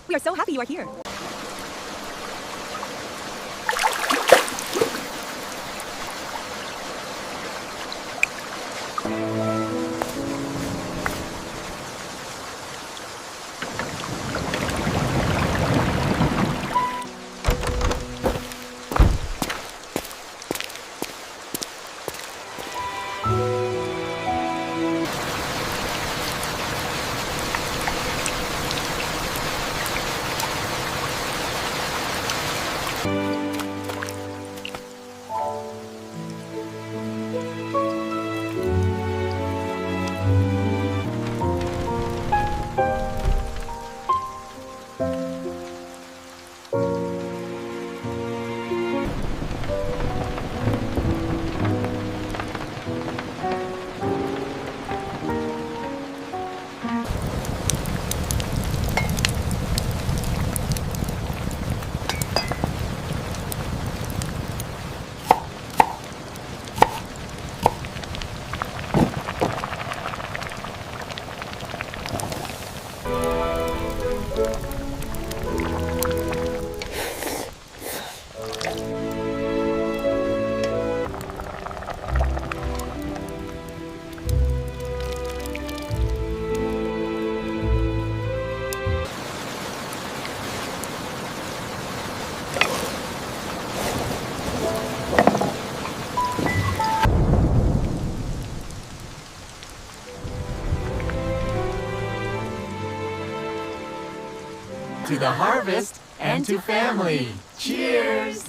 We are so happy you are here. To the harvest and to family. Cheers!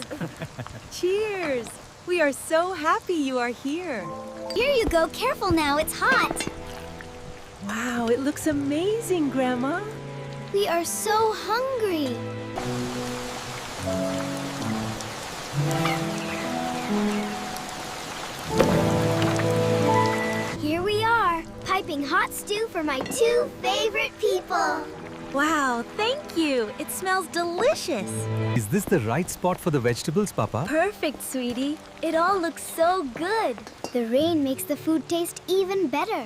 Cheers! We are so happy you are here. Here you go. Careful now, it's hot. Wow, it looks amazing, Grandma. We are so hungry. Here we are, piping hot stew for my two favorite people. Wow, thank you. It smells delicious. Is this the right spot for the vegetables, Papa? Perfect, sweetie. It all looks so good. The rain makes the food taste even better.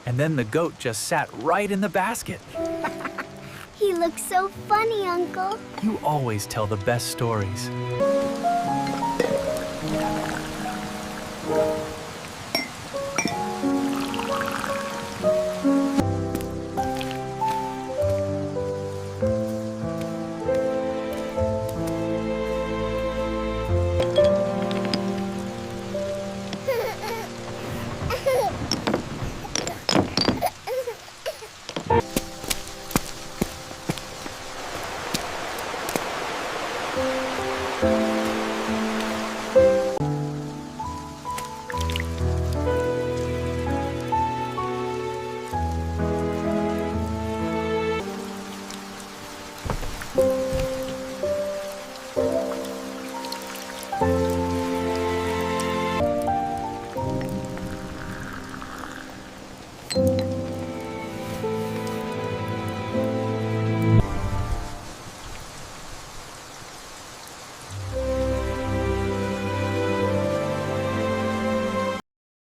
And then the goat just sat right in the basket. He looks so funny, Uncle. You always tell the best stories.